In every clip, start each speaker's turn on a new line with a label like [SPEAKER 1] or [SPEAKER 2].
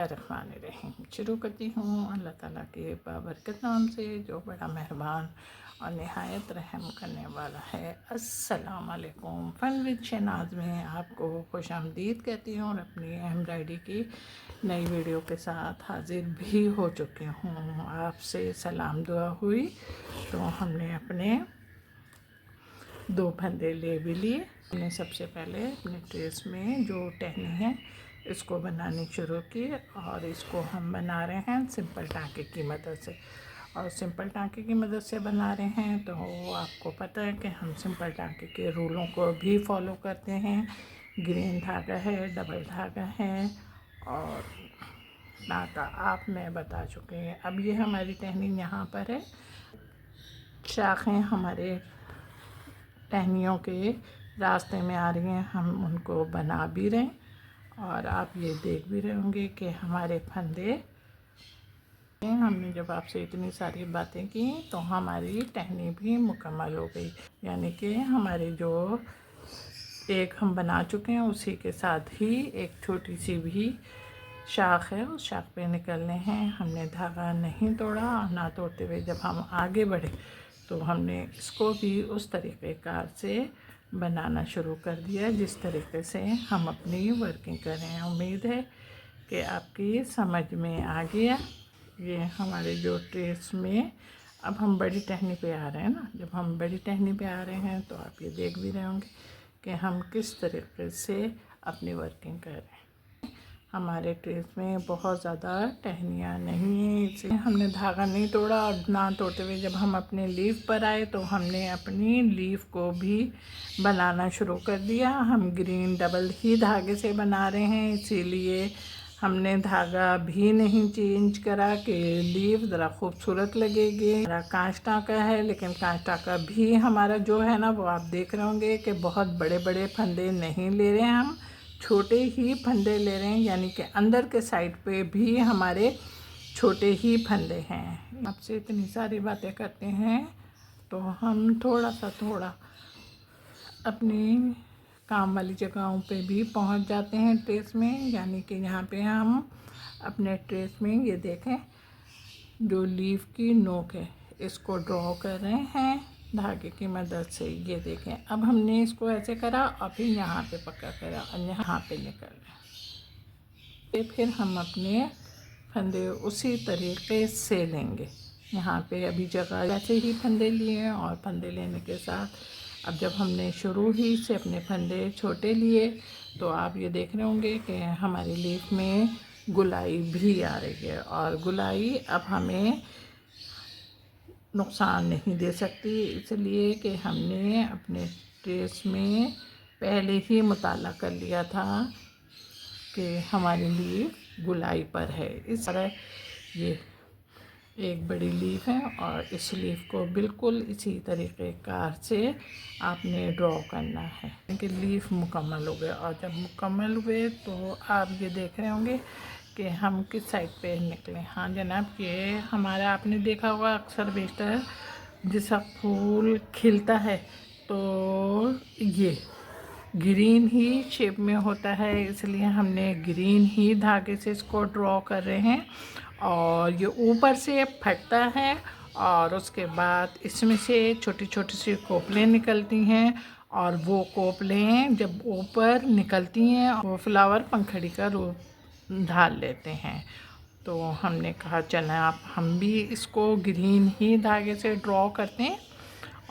[SPEAKER 1] रहीम शुरू करती हूँ अल्लाह ताला के बाबरकत नाम से जो बड़ा मेहरबान और नहायत रहम करने वाला है। अस्सलाम वालेकुम। फन विद शहनाज में आपको खुश आमदीद कहती हूँ और अपनी एम्ब्रॉयडरी की नई वीडियो के साथ हाजिर भी हो चुकी हूँ। आपसे सलाम दुआ हुई तो हमने अपने 2 फंदे ले भी लिए। हमने सबसे पहले अपने ट्रेस में जो टहनी है इसको बनानी शुरू की और इसको हम बना रहे हैं सिंपल टाँके की मदद से। और सिंपल टाँके की मदद से बना रहे हैं तो आपको पता है कि हम सिंपल टाँके के रूलों को भी फॉलो करते हैं। ग्रीन धागा है, डबल धागा है और नाका आप मैं बता चुके हैं। अब ये हमारी टहनी यहाँ पर है। शाखें हमारे टहनियों के रास्ते में आ रही हैं, हम उनको बना भी रहे हैं और आप ये देख भी रहे होंगे कि हमारे फंदे हमने जब आपसे इतनी सारी बातें की तो हमारी टहनी भी मुकम्मल हो गई। यानी कि हमारे जो एक हम बना चुके हैं उसी के साथ ही एक छोटी सी भी शाख है, उस शाख पे निकलने हैं। हमने धागा नहीं तोड़ा और ना तोड़ते हुए जब हम आगे बढ़े तो हमने इसको भी उस तरीक़े कार से बनाना शुरू कर दिया जिस तरीके से हम अपनी वर्किंग कर रहे हैं। उम्मीद है कि आपकी समझ में आ गया। ये हमारे जो ट्रेस में अब हम बड़ी टहनी पे आ रहे हैं ना, जब हम बड़ी टहनी पे आ रहे हैं तो आप ये देख भी रहे होंगे कि हम किस तरीके से अपनी वर्किंग कर रहे हैं। हमारे ट्रेस में बहुत ज़्यादा टहनियाँ नहीं हैं, इसलिए हमने धागा नहीं तोड़ा और ना तोड़ते हुए जब हम अपने लीफ पर आए तो हमने अपनी लीफ को भी बनाना शुरू कर दिया। हम ग्रीन डबल ही धागे से बना रहे हैं, इसीलिए हमने धागा भी नहीं चेंज करा कि लीफ ज़रा खूबसूरत लगेगी। हमारा कांच टाँका है, लेकिन कांच टाँका भी हमारा जो है ना वो आप देख रहे होंगे कि बहुत बड़े बड़े फंदे नहीं ले रहे हैं, हम छोटे ही फंदे ले रहे हैं। यानी कि अंदर के साइड पे भी हमारे छोटे ही फंदे हैं। आपसे इतनी सारी बातें करते हैं तो हम थोड़ा अपनी काम वाली जगहों पे भी पहुंच जाते हैं ट्रेस में। यानी कि यहाँ पे हम अपने ट्रेस में ये देखें जो लीफ की नोक है इसको ड्रॉ कर रहे हैं धागे की मदद से। ये देखें अब हमने इसको ऐसे करा और फिर यहाँ पे पक्का करा और यहाँ पे निकल रहे। फिर हम अपने फंदे उसी तरीके से लेंगे। यहाँ पे अभी जगह वैसे ही फंदे लिए और फंदे लेने के साथ अब जब हमने शुरू ही से अपने फंदे छोटे लिए तो आप ये देख रहे होंगे कि हमारी लीफ में गुलाई भी आ रही है और गुलाई अब हमें नुकसान नहीं दे सकती, इसलिए कि हमने अपने ट्रेस में पहले ही मुताला कर लिया था कि हमारी लीफ गुलाई पर है। इस तरह ये एक बड़ी लीफ है और इस लीफ को बिल्कुल इसी तरीके कार से आपने ड्रॉ करना है कि लीफ मुकम्मल हो गया। और जब मुकम्मल हुए तो आप ये देख रहे होंगे कि हम किस साइड पे निकले। हाँ जनाब, ये हमारा आपने देखा होगा अक्सर बेशतर जैसा फूल खिलता है तो ये ग्रीन ही शेप में होता है, इसलिए हमने ग्रीन ही धागे से इसको ड्रॉ कर रहे हैं। और ये ऊपर से फटता है और उसके बाद इसमें से छोटी छोटी सी कोपलें निकलती हैं और वो कोपलें जब ऊपर निकलती हैं वो फ्लावर पंखड़ी का रूप ढाल लेते हैं। तो हमने कहा चलें आप हम भी इसको ग्रीन ही धागे से ड्रॉ करते हैं।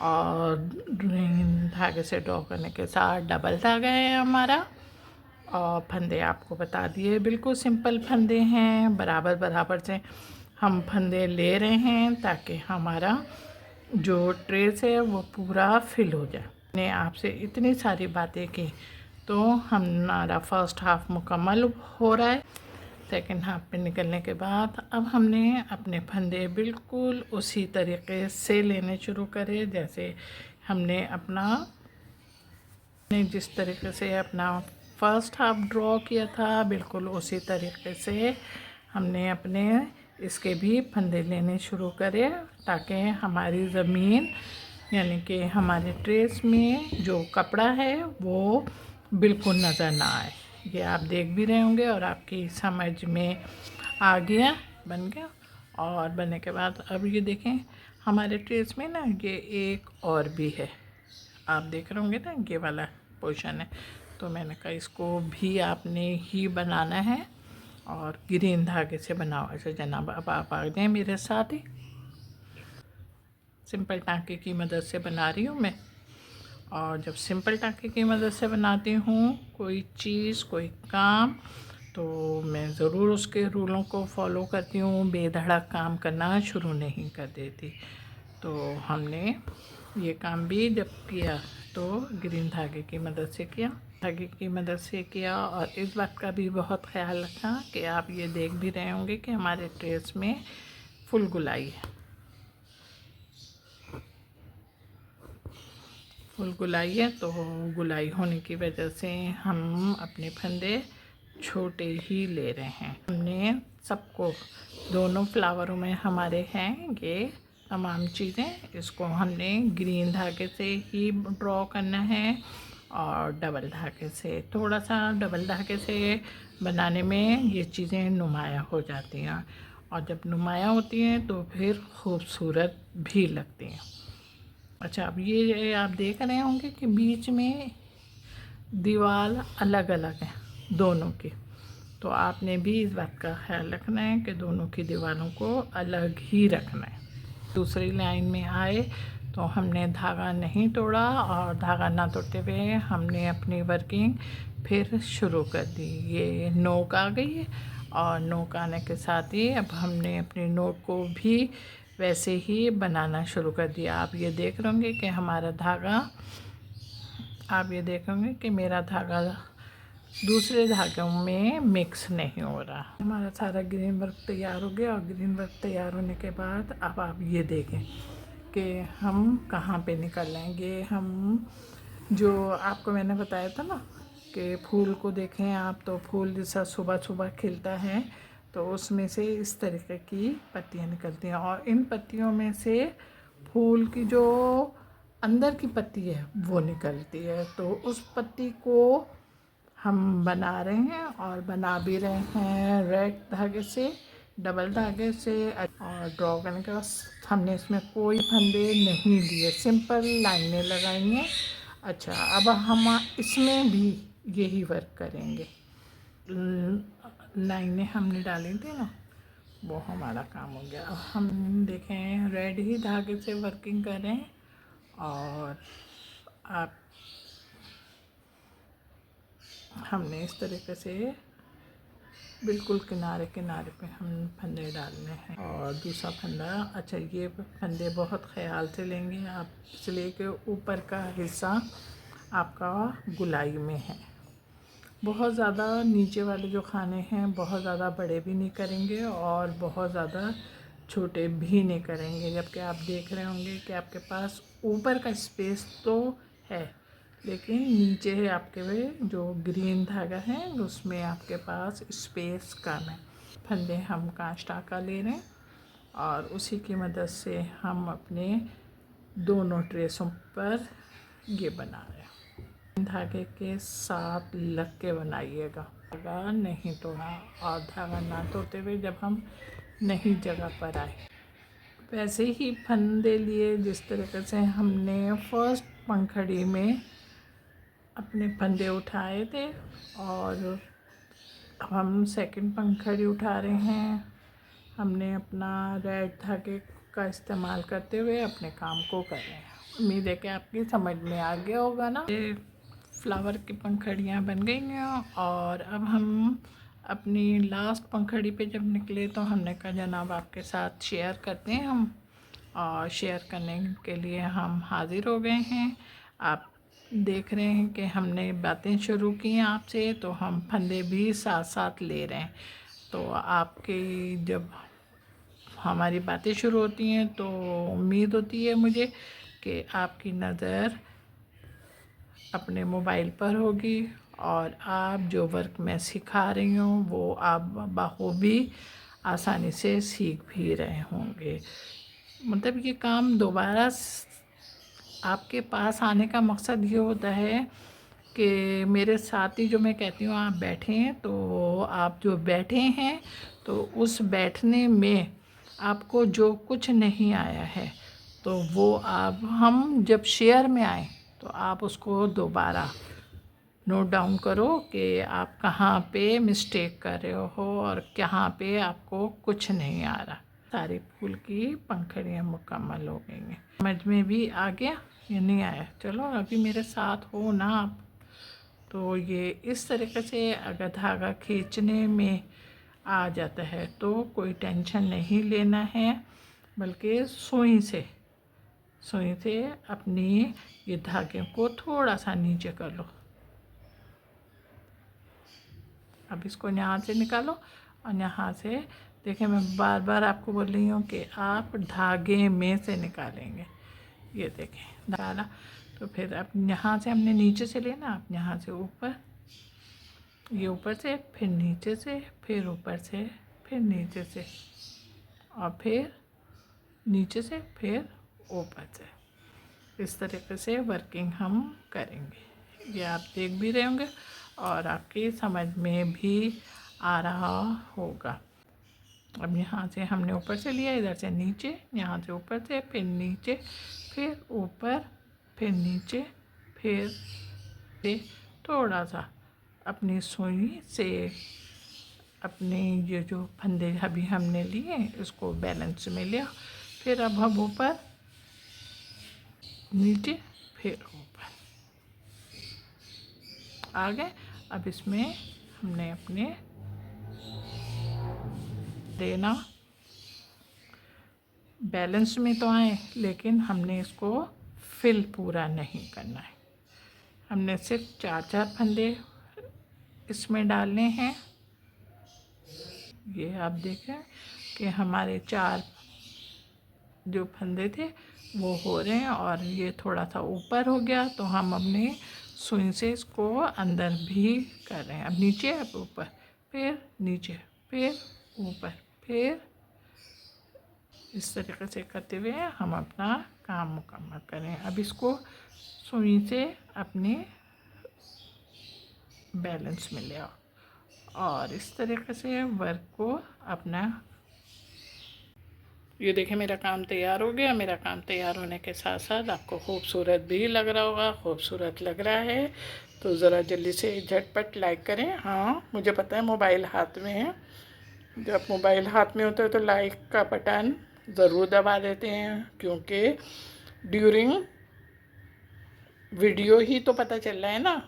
[SPEAKER 1] और ग्रीन धागे से ड्रॉ करने के साथ डबल धागा है हमारा और फंदे आपको बता दिए बिल्कुल सिंपल फंदे हैं। बराबर बराबर से हम फंदे ले रहे हैं ताकि हमारा जो ट्रेस है वो पूरा फिल हो जाए। मैंने आपसे इतनी सारी बातें की तो हमारा फर्स्ट हाफ मुकम्मल हो रहा है। सेकंड हाफ पे निकलने के बाद अब हमने अपने फंदे बिल्कुल उसी तरीके से लेने शुरू करे जैसे हमने जिस तरीके से अपना फर्स्ट हाफ ड्रॉ किया था बिल्कुल उसी तरीके से हमने अपने इसके भी फंदे लेने शुरू करे ताकि हमारी ज़मीन यानी कि हमारे ट्रेस में जो कपड़ा है वो बिल्कुल नज़र ना आए। ये आप देख भी रहे होंगे और आपकी समझ में आ गया, बन गया। और बनने के बाद अब ये देखें हमारे ट्रेस में ना ये एक और भी है, आप देख रहे होंगे ना ये वाला पोर्शन है। तो मैंने कहा इसको भी आपने ही बनाना है और ग्रीन धागे से बनाओ। अच्छा जनाब, अब आप आ जाएँ मेरे साथ ही। सिंपल टाँके की मदद से बना रही हूँ मैं। और जब सिंपल टाँके की मदद से बनाती हूँ कोई चीज़, कोई काम, तो मैं ज़रूर उसके रूलों को फॉलो करती हूँ, बेधड़क काम करना शुरू नहीं कर देती। तो हमने ये काम भी जब किया तो ग्रीन धागे की मदद से किया, धागे की मदद से किया। और इस बात का भी बहुत ख्याल रखा कि आप ये देख भी रहे होंगे कि हमारे ट्रेस में फुल गुलाई है, फुल गुलाई है। तो गुलाई होने की वजह से हम अपने फंदे छोटे ही ले रहे हैं। हमने सबको, दोनों फ्लावरों में हमारे हैं ये तमाम चीज़ें, इसको हमने ग्रीन धागे से ही ड्रॉ करना है और डबल धागे से। थोड़ा सा डबल धागे से बनाने में ये चीज़ें नुमाया हो जाती हैं और जब नुमाया होती हैं तो फिर खूबसूरत भी लगती हैं। अच्छा, अब ये आप देख रहे होंगे कि बीच में दीवार अलग अलग है दोनों की, तो आपने भी इस बात का ख्याल रखना है कि दोनों की दीवारों को अलग ही रखना है। दूसरी लाइन में आए तो हमने धागा नहीं तोड़ा और धागा ना तोड़ते हुए हमने अपनी वर्किंग फिर शुरू कर दी। ये नोक आ गई है और नोक आने के साथ ही अब हमने अपनी नोक को भी वैसे ही बनाना शुरू कर दिया। आप ये देख रहे होंगे कि हमारा धागा, आप ये देखेंगे कि मेरा धागा दूसरे धागों में मिक्स नहीं हो रहा। हमारा सारा ग्रीन वर्क तैयार हो गया और ग्रीन वर्क तैयार होने के बाद अब आप ये देखें कि हम कहाँ पे निकल लेंगे। हम जो आपको मैंने बताया था ना कि फूल को देखें आप, तो फूल जैसा सुबह सुबह खिलता है तो उसमें से इस तरीके की पत्तियाँ निकलती हैं और इन पत्तियों में से फूल की जो अंदर की पत्ती है वो निकलती है। तो उस पत्ती को हम बना रहे हैं और बना भी रहे हैं रेड धागे से, डबल धागे से। और ड्रॉ करने के बाद हमने इसमें कोई फंदे नहीं लिए, सिंपल लाइनें लगाई हैं। अच्छा, अब हम इसमें भी यही वर्क करेंगे। लाइनें हमने डाली थी ना, वो हमारा काम हो गया। अब हम देखें रेड ही धागे से वर्किंग करें और आप हमने इस तरीके से बिल्कुल किनारे किनारे पे हम फंदे डालने हैं। और दूसरा फंदा, अच्छा ये फंदे बहुत ख्याल से लेंगे आप, इसलिए कि ऊपर का हिस्सा आपका गुलाई में है। बहुत ज़्यादा नीचे वाले जो खाने हैं बहुत ज़्यादा बड़े भी नहीं करेंगे और बहुत ज़्यादा छोटे भी नहीं करेंगे, जबकि आप देख रहे होंगे कि आपके पास ऊपर का स्पेस तो है लेकिन नीचे है आपके वे जो ग्रीन धागा है उसमें आपके पास स्पेस कम है। फंदे हम कांच टाका ले रहे हैं और उसी की मदद से हम अपने दोनों ट्रेसों पर ये बना रहे हैं। धागे के साथ लग के बनाइएगा, धागा नहीं तोड़ा और धागा ना तोड़ते हुए जब हम नई जगह पर आए वैसे ही फंदे लिए जिस तरीके से हमने फर्स्ट पंखड़ी में अपने फंदे उठाए थे और हम सेकंड पंखड़ी उठा रहे हैं। हमने अपना रेड धागे का इस्तेमाल करते हुए अपने काम को कर रहे हैं। उम्मीद है कि आपकी समझ में आ गया होगा ना। ये फ्लावर की पंखड़ियाँ बन गई हैं और अब हम अपनी लास्ट पंखड़ी पे जब निकले तो हमने कहा जनाब आपके साथ शेयर करते हैं हम, और शेयर करने के लिए हम हाज़िर हो गए हैं। आप देख रहे हैं कि हमने बातें शुरू की हैं आपसे, तो हम फंदे भी साथ साथ ले रहे हैं। तो आपकी जब हमारी बातें शुरू होती हैं तो उम्मीद होती है मुझे कि आपकी नज़र अपने मोबाइल पर होगी और आप जो वर्क मैं सिखा रही हूँ वो आप बखूबी आसानी से सीख भी रहे होंगे। मतलब ये काम दोबारा आपके पास आने का मकसद ये होता है कि मेरे साथ ही जो मैं कहती हूँ आप बैठे हैं, तो आप जो बैठे हैं तो उस बैठने में आपको जो कुछ नहीं आया है तो वो आप हम जब शेयर में आए तो आप उसको दोबारा नोट डाउन करो कि आप कहाँ पे मिस्टेक कर रहे हो और कहाँ पे आपको कुछ नहीं आ रहा। सारे फूल की पंखुड़ियाँ मुकम्मल हो गई हैं। समझ में भी आ गया या नहीं आया? चलो अभी मेरे साथ हो ना आप। तो ये इस तरीके से अगर धागा खींचने में आ जाता है तो कोई टेंशन नहीं लेना है, बल्कि सुई से अपनी ये धागे को थोड़ा सा नीचे कर लो। अब इसको यहाँ से निकालो और यहाँ से देखें, मैं बार बार आपको बोल रही हूँ कि आप धागे में से निकालेंगे। ये देखें निकाला, तो फिर अब यहाँ से हमने नीचे से लेना, आप यहाँ से ऊपर, ये ऊपर से, फिर नीचे से, फिर ऊपर से, फिर नीचे से, और फिर नीचे से, फिर ऊपर से। इस तरीके से वर्किंग हम करेंगे। ये आप देख भी रहे होंगे और आपकी समझ में भी आ रहा होगा। अब यहाँ से हमने ऊपर से लिया, इधर से नीचे, यहाँ से ऊपर से, फिर नीचे, फिर ऊपर, फिर नीचे, फिर थोड़ा सा अपनी सुई से अपने ये जो फंदे अभी हमने लिए इसको बैलेंस में लिया। फिर अब हम ऊपर, नीचे, फिर ऊपर आ गए। अब इसमें हमने अपने देना बैलेंस में तो आए, लेकिन हमने इसको फिल पूरा नहीं करना है। हमने सिर्फ 4-4 फंदे इसमें डालने हैं। ये आप देखें कि हमारे 4 जो फंदे थे वो हो रहे हैं और ये थोड़ा सा ऊपर हो गया, तो हम अपने सुई से इसको अंदर भी कर रहे हैं। अब नीचे, अब ऊपर, फिर नीचे, फिर ऊपर, फिर इस तरीके से करते हुए हम अपना काम मुकम्मल करें। अब इसको सुई से अपने बैलेंस में ले आओ और इस तरीके से वर्क को अपना। ये देखें मेरा काम तैयार हो गया। मेरा काम तैयार होने के साथ साथ आपको खूबसूरत भी लग रहा होगा। खूबसूरत लग रहा है तो ज़रा जल्दी से झटपट लाइक करें। हाँ, मुझे पता है मोबाइल हाथ में है। जब मोबाइल हाथ में होता है तो लाइक का बटन ज़रूर दबा देते हैं, क्योंकि ड्यूरिंग वीडियो ही तो पता चल रहा है ना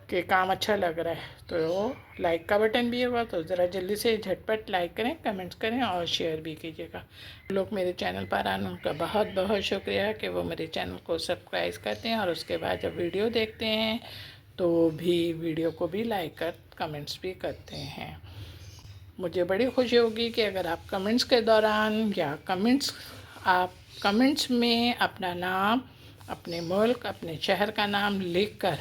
[SPEAKER 1] कि काम अच्छा लग रहा है। तो लाइक का बटन भी होगा, तो ज़रा जल्दी से झटपट लाइक करें, कमेंट्स करें और शेयर भी कीजिएगा। लोग मेरे चैनल पर आने उनका बहुत बहुत शुक्रिया कि वो मेरे चैनल को सब्सक्राइब करते हैं और उसके बाद जब वीडियो देखते हैं तो भी वीडियो को भी लाइक कर कमेंट्स भी करते हैं। मुझे बड़ी खुशी होगी कि अगर आप कमेंट्स के दौरान या आप कमेंट्स में अपना नाम, अपने मुल्क, अपने शहर का नाम लिखकर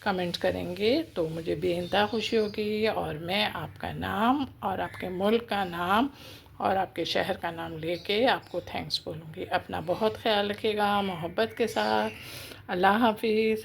[SPEAKER 1] कमेंट करेंगे तो मुझे बेइंतहा खुशी होगी और मैं आपका नाम और आपके मुल्क का नाम और आपके शहर का नाम लेके आपको थैंक्स बोलूँगी। अपना बहुत ख्याल रखिएगा मोहब्बत के साथ। अल्लाह हाफिज़।